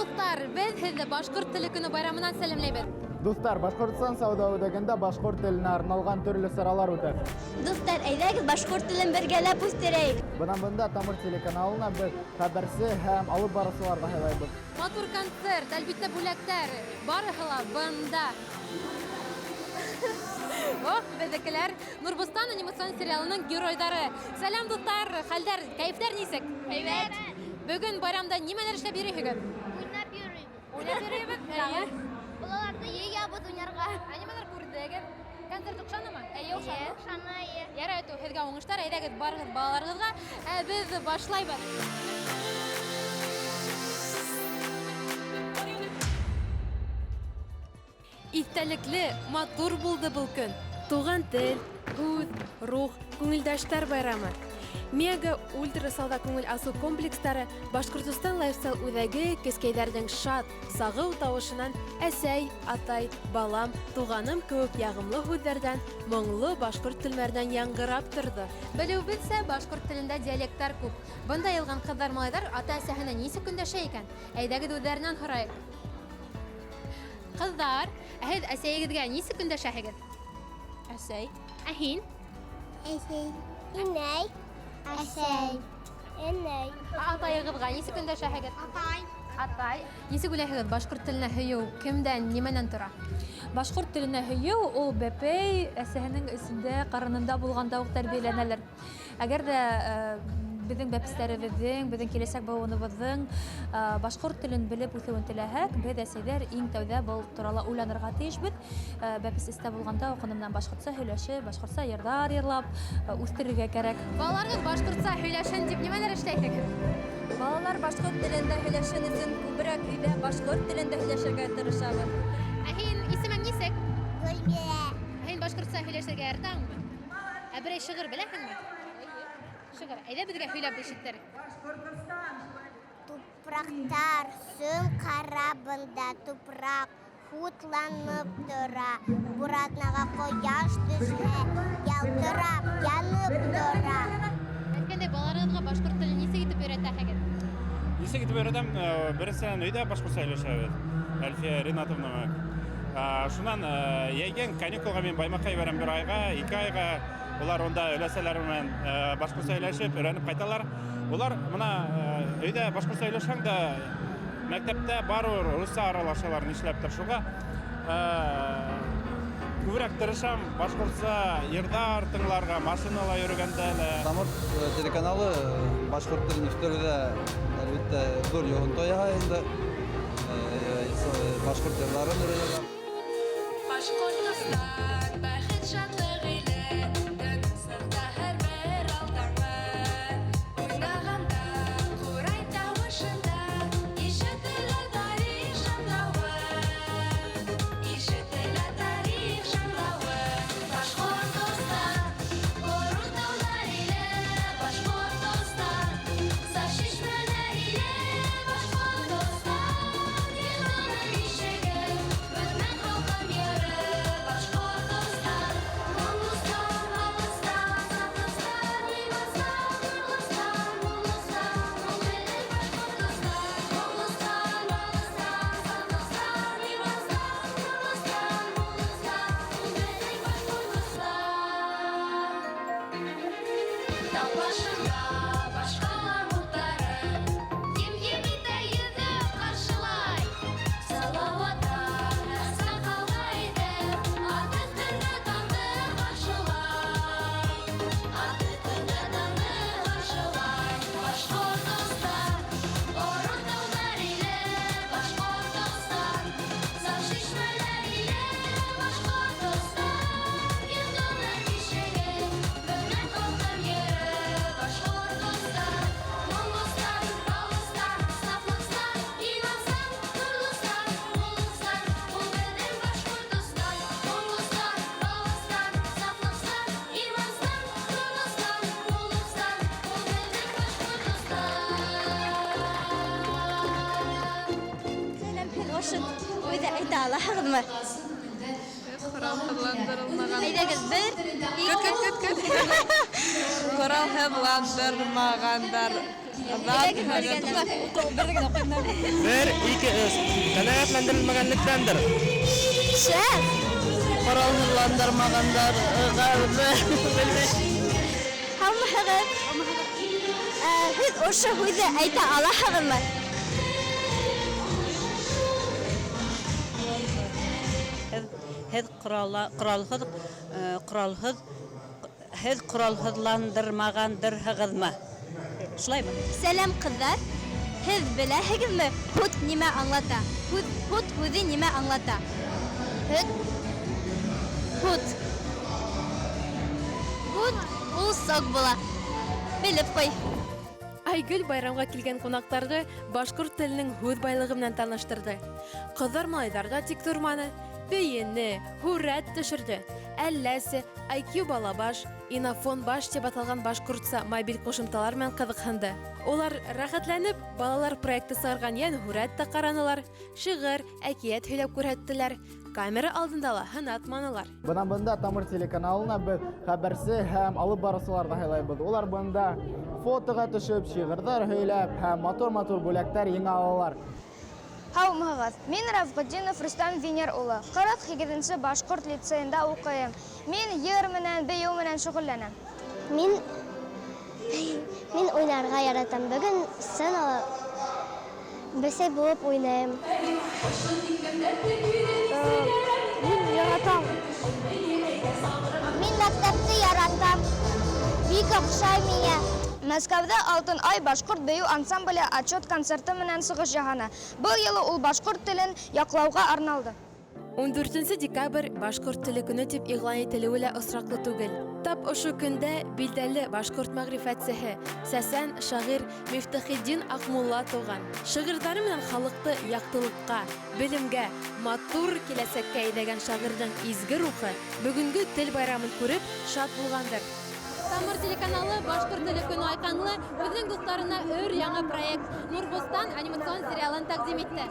Dostlar, biz sizle Башкорт теле көне байрамынан сәламләйбез. Достар, Башкортстан сауда үзәгендә башкорт теленә арналган төрле саралар үтә. Достар, әйдәгез башкорт телен бергәләп үстерәйек. Бunda Тамыр телеканалына без хәбәрсе һәм алып баручыларга һайлайбыз. Матур концерт, әлбәттә бүләкләр, барыһы ла бында. Бездекеләр Нурбустан анимацион сериалының геройдары. Сәлам дуслар, хәлдәр, кайфтар нисек? Әйбәт. Бүген байрамда нимәләр эшләп йөрисегез? Уйнап йөрибез. Уйнап йөрибез. Булаларда ягабыз уйнарга. Анималар күрдегез. Концерт охшанымы? Охшана. Ярый, һезгә уңышлар, әйдәгез барыгыз балаларыгызга. Без башлайбыз. Истәлекле, матур булды бу көн. Туган тел, һүз, рух, күңелдәштәр байрамы. Мега ультра сауда күңел асу комплекстары Башкортстан лайфстайл үзәге кескәйләрнең шат, сагыл тавышынан әсәй, атай, балам, туганым күп ягымлы һүзләрдән, моңлы башкорт телләреннән яңгырап торды. Белүебезчә, башкорт телендә диалектлар күп. Бында ялган кызлар, малайлар ата-әсәһенә ничек көндәшә икән? Әйдәгез үзләреннән һорайык. Кызлар, һез әсәегезгә ничек көндәшәһегез? Әсәй. Ә һин? Әсәй. Инәй. Әсәй. Инәй. Атайыгызга ничек көндәшәһегез? Атай. Атай. Ничек уйлайһығыз, башкорт теленә һөйү кемдән, нимәнән тора? Башкорт теленә һөйү ул бәпәй әсәһенең эсендә, карынында булганда ук тәрбияләнәләр. Әгәр дә безнең бәпестәребезнең, безнең киләчәк буыныбызның башкорт телен белеп үсүен теләһәк, без әсәйләр иң тәүдә был турында уйланырга тиешбез. Бәпес истә булганда укынымнан башкортса һөйләшеп, башкортса йырдар йырлап үстерергә кирәк. Балаларыгыз башкортса һөйләшен дип нимәләр эшләйсегез? Балалар башкорт телендә һөйләшен өчен күбрәк өйдә башкорт телендә һөйләшергә тырышабыз. Ә һин исемең нисек? Гөлбия. Һин башкортса һөйләшергә ярдәңме? Ә берәй шигырь беләһеңме? Шигырь. Әйдә безгә һөйләп ишеттерик. Тупрактар сөн карабында тупрак хутланып тора. Буратнага кояш төшә, ялтырап янып тора. Әйткәндә, балаларыгызга башкорт телен ничек итеп өйрәтәһегез? Нисек итеп өйрәтәм? Берсеннән өйдә башкортса һөйләшәбез. Әлфия Ринатовна. Шуннан яйгән каникулга мин Баймакка җибәрәм бер айга, 2 айга. Улар онда өләсәләр белән башкортса һөйләшеп, өйрәнеп кайталар. Улар моны өйдә башкортса һөйләшәң дә мәктәптә барыр русча аралашалар нишләптер шуга. Күбрәк тырышам башкортса йырдар тыңларга, машинала йөргәндә дә. Тамыр телеканалы башкорт телен үстерүдә әлбәттә зур йогын тоя инде. Башкорт йырларын өйрәнәләр. Башкортстан бәхет шатлык иле, тынысында һәрбер алтаңы. Уйнаганда, курай тавышында, ишетелә тарих шаңлавы. Ишетелә тарих шаңлавы. Башкортстан, горур таулар иле, Башкортстан, саф чишмәләр иле, Башкортстан, елганы бишеге, бөтмән халкым йөрі, Башкортстан, Моңлыстан, Алыстан, Сафлыстан, Нимастан, Нурлыстан, Муллыстан, ул белек Башкортстан, Моңлыстан, Алыстан, Сафлыстан, Нимастан, Нурлыстан, Муллыстан, ул белек Башкортстан. Тау башында башкалар мултары, ем-ем итә йөҙө ҡаршылай. Салауаттар саҡалға итеп, аты көндә таңды ҡаршылай. Аты көндә таңды ҡаршылай. Башҡортостан, горур таулар иле, Башҡортостан, саф шишмәләр иле, Башҡортостан, йылғаның бишеге, бөтмән халҡым йөрө, Башҡортостан, Моңлостан, Алыстан, Сафлыҡстан, Иманстан, Нурлыстан, Муллыстан, ул беҙҙең Башҡортостан, Моңлостан, Алыстан, Сафлыҡстан, Иманстан, Нурлыстан, Муллыстан, ул беҙҙең Башҡортостан. Сәлам, һеҙ ошо үҙе әйтә алаһығыҙмы? Әйдәгез бер, Коралһыҙландырмағандар. Бер, ике, Канәгатьләндерелмәгәнлектәндер. Шәп. Коралландырмагандар Һәммәгез. Һез ошо һүзне әйтә алаһығыҙмы? Һеҙ ҡоралһыҙландырмағандырһығыҙмы? Шулаймы? Сәлам ҡыҙҙар. Һеҙ беләһегеҙме, һут нимә аңлата? Һут һүҙе нимә аңлата? Һут. Һут ул сок була. Белеп ҡуй. Айгөл байрамға килгән ҡунаҡтарҙы башҡорт теленең һүҙ байлығы менән таныштырҙы. Ҡыҙҙар малайҙарҙа тик торманы, бейене, һүрәт төшөрҙө. Әлләсе, IQ балабаш, инофон баш тип аталған башҡортса мобиль ҡушымталар менән ҡыҙыҡһынды. Улар рәхәтләнеп, балалар проекты сығарған йән һүрәт тә ҡаранылар, шиғыр, әкиәт һөйләп күрһәттеләр. Камера алдында ла һынатманылар. Бынан бында Тамыр телеканалына беҙ хәбәрсе һәм алып барыусыларҙы һайлайбыҙ. Улар бында фотоға төшөп, шиғырҙар һөйләп һәм матур-матур бүләктәр еңә алалар. Һаумыһығыҙ, мин Рафғетдинов Рөстәм Венер улы, 48-нче башҡорт лицейында уҡыйым. Мин йыр менән, бейеү менән шөғөлләнәм. Мин уйнарға яратам. Бөгөн сценала бесәй булып уйнайым. Мин яратам. Мин мәктәпте яратам. Бик оҡшай миңә. Мәскәүҙә Алтын ай башҡорт бейеү ансамбле отчет концерты менән сығыш яһаны. Был йылы ул башҡорт телен яҡлауға арналды. 14 декабрь башҡорт теле көнө тип иғлан ителеүе лә осраҡлы түгел. Тап ошо көндә билдәле башҡорт мәғрифәтсеһе, сәсән шағир Мифтахетдин Аҡмулла тыуған. Шиғырҙары менән халыҡты яҡтылыҡҡа, белемгә, матур киләсәккә әйҙәгән шағирҙың изге рухы бөгөнгө тел байрамын күреп шат булғандыр. Тамыр телеканалы башҡорт теле көнө айҡанлы үҙенең дуҫтарына өр яңы проект Нурбостан анимацион сериалын тәҡдим итте.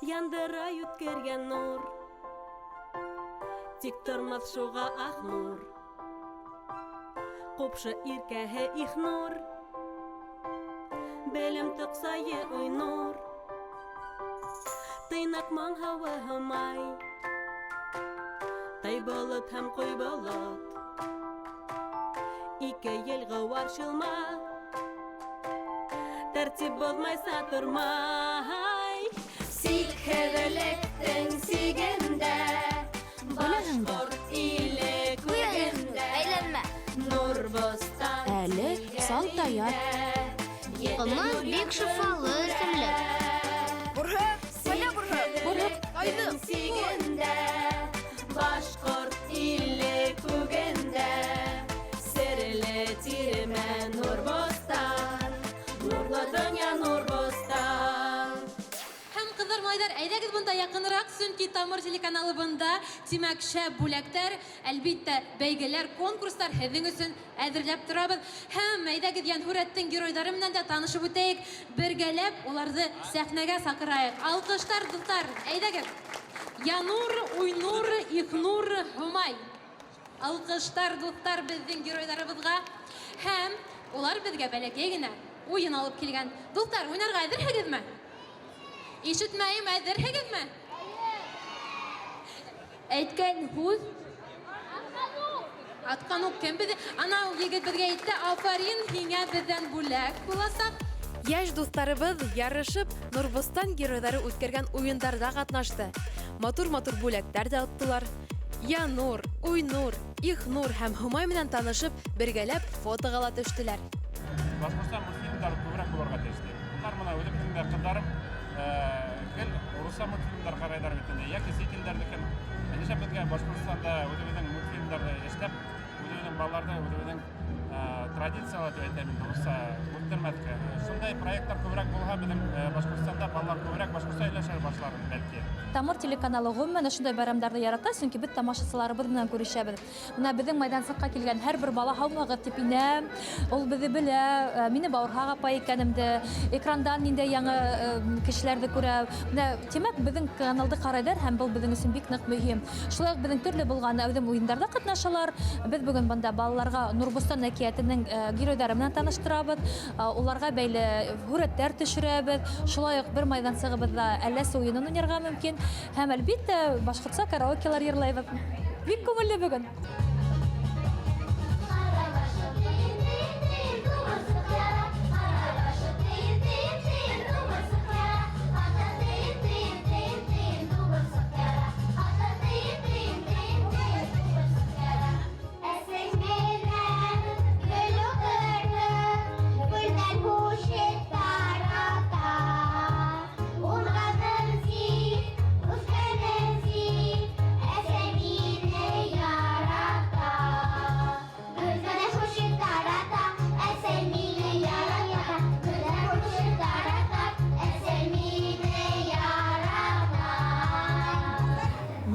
Яндыра үткәргән нур, тик тормаҫ шуға ах нур. Ҡупшы иркәһе их нур, белем тоҡсайы уй нур. Тыйнаҡ маң һауа һымай, тай болот һәм ҡуй болот. Ике йылғыуар шылма, тәртип боҙмайса тормай. Сикһеҙлектең сигендә, башҡорт иле күгендә, Нурбостан Әле Салтаят. Ҡымыҙ бик шифалы исемлек. Бурһыҡ сигендә, башҡорт иле күгендә, серле тирмә Нурбостан, нурлы донъя Нурбостан. Һәм ҡыҙҙар, малайҙар, әйҙәгеҙ бында яҡыныраҡ, сөнки Тамыр телеканалы бында тимәк шәп бүләктәр, әлбиттә бәйгеләр, конкурстар һеҙҙең өсөн әҙерләп торабыҙ. Һәм әйҙәгеҙ йәнһүрәттең геройҙары менән дә танышып үтәйек, бергәләп уларҙы сәхнәгә саҡырайыҡ. Алҡыштар, дуҫтар, әйҙәгеҙ. Янур, Уйнур, Ихнур, Һомай. Алҡыштар, дуҫтар, беҙҙең геройҙарыбыҙға. Һәм улар беҙгә бәләкәй генә уйын алып килгән. Дуҫтар, уйнарға әҙерһегеҙме? Ишетмәйем, әҙерһегеҙме? Әйткән һүҙ? Атҡан уҡ кем беҙҙе? Анау егет беҙгә әйтте, афарин, һиңә беҙҙән бүләк буласаҡ. Йәш дуҫтарыбыҙ ярышып Нурбостан геройҙары үткәргән уйындарҙа ҡатнашты. Матур-матур бүләктәр дә оттолар. Янур, Уйнур, Ихнур һәм Һомай менән танышып, бергәләп фотоға ла төштөләр. Башҡортостан мультфильмдары күберәк булырға тейеште. Улар мына үҙебеҙҙең дә ҡыҙҙарым гел урысса мультфильмдар ҡарайҙар бит инде, йәки сит илдәрҙекен. Нишләп беҙгә Башҡортостанда үҙебеҙҙең мультфильмдарҙы эшләп, үҙебеҙҙең балаларҙы үҙебеҙҙең традициялар дип әйтәм инде урысса үҫтермәҫкә. Шундай проекттар күберәк булһа, беҙҙең Башҡортостанда балалар күберәк башҡортса сөйләшә башларбыз бәлки. Тамыр телеканалы гомумән шундай байрамдарны ярата, чөнки бит тамашачыларыбыз белән күрешәбез. Менә безнең мәйдансыкка килгән һәрбер бала һаумагы дип инә, ул безне белә, мине Баурхак апа икәнемде, экрандан инде яңа кешеләрне күрә. Менә тимәк безнең каналды карайлар һәм бу безнең өчен бик нык мөһим. Шулай ук безнең төрле булган әүдем уеннарда катнашалар. Без бүгән монда балаларга Нурбустан әкиятенең геройлары белән таныштырабыз. Уларга бәйле һүрәтләр төшерәбез. Шулай ук бер мәйдансыгыбызда әлләсе уенын уйнарга мөмкин. Һәм әлбиттә башкортса караокелар йырлайбыз. Бик күңелле бүген.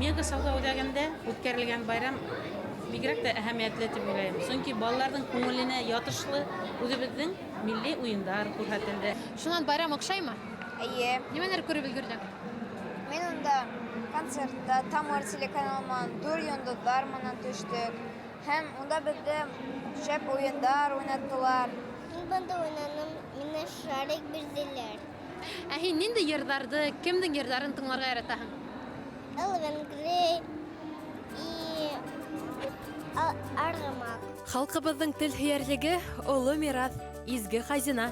Мега сауда үдәгәндә үткәрелгән байрам бигрәк тә әһәмиятле дип уйлыйм. Чөнки балаларның күңеленә ятышлы үзебезнең милли уеннар күрсәтелде. Шунан байрам охшаймы? Әйе. Нимәләр күреп өлгердең? Мен онда концертта Тамыр телеканалынан Dur йондызлар менән төштек. Һәм онда бездә шәп уеннар уйнаттылар. Мин бында уйнаным, мине шарик бирделәр. Ә һин нинди йырҙарҙы, кемдең йырҙарын тыңларға яратаһың? Элвин Грей и Аргамак. Халҡыбыҙҙың тел һөйәрлеге оло мираҫ, изге хазина.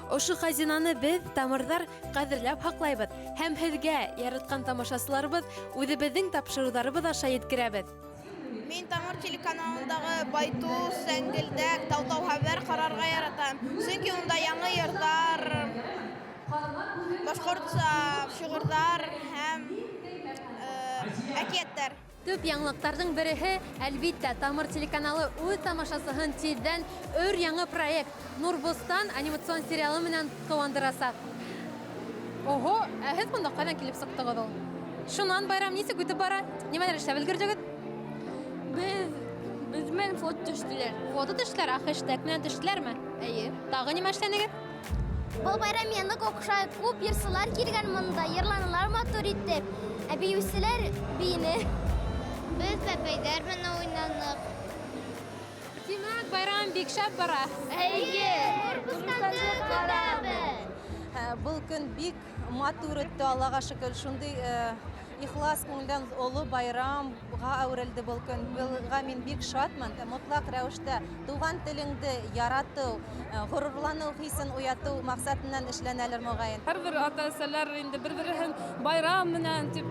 Ошо хазинаны беҙ, тамырҙар, ҡәҙерләп һаҡлайбыҙ һәм һеҙгә, яратҡан тамашасыларыбыҙ, үҙебеҙҙең тапшырыуҙарыбыҙ аша еткерәбеҙ. Мин Тамыр телеканалындағы Байту, Сәңгелдәк, Тау-Тау хәбәр ҡарарға яратам. Сөнки унда яңы йырҙар, башҡортса шиғырҙар һәм әкиәттәр. Төп яңлыҡтарҙың береһе, әлбиттә, Тамыр телеканалы үҙ тамашасыһын тиҙҙән өр яңы проект Нурбустан анимацион сериалы менән ҡыуандырасаҡ. Ого, ә һеҙ бында ҡайҙан килеп сыҡтығыҙ ул? Шунан байрам нисек үтеп бара? Нимәләр эшләп өлгөрҙөгөҙ? Без менән фото төштөләр. Фото төштөләр, хэштег менән төштөләрме? Эйе. Тағы нимә эшләнегеҙ? Был байрам яны оҡшай, күп йырсылар килгән монда, йырланылар матур итеп. Ә бейеүселәр бейене. Без бәпәйҙәр менән уйнаныҡ. Тимәк, байрам бик шәп бара. Әйе, Нурбустанды көтәбеҙ. Был көн бик матур үтте, Аллаға шөкөр. Шундай ихлас күңелдән олы байрамға әүрелде был көн. Булға мин бик шатмын. Мотлаҡ рәүештә туған телеңде яратыу, ғорурланыу хисен уятыу маҡсатынан эшләнәлер моғайын. Һәрбер ата-әсәләр инде бер-береһен байрам менән дип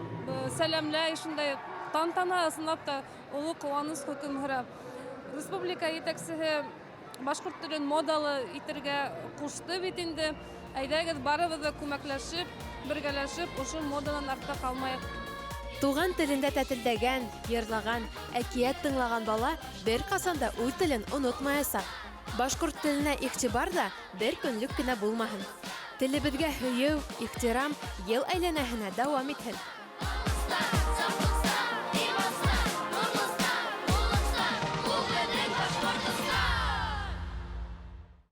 сәләмләй, шундай тантана ысынлап та олы ҡыуаныс хөкөм һөрә. Республика етәксеһе башҡорт телен модалы итергә ҡушты бит инде. Әйҙәгеҙ барыбыҙ да күмәкләшеп, бергәләшеп, ошо моданан артта ҡалмайыҡ. Туған телендә тәтелдәгән, йырлаған, әкиәт тыңлаған бала бер ҡасан да үҙ телен онотмаясаҡ. Башҡорт теленә иғтибар да бер көнлөк кенә булмаһын. Телебеҙгә һөйөү, ихтирам йыл әйләнәһенә дауам итһен.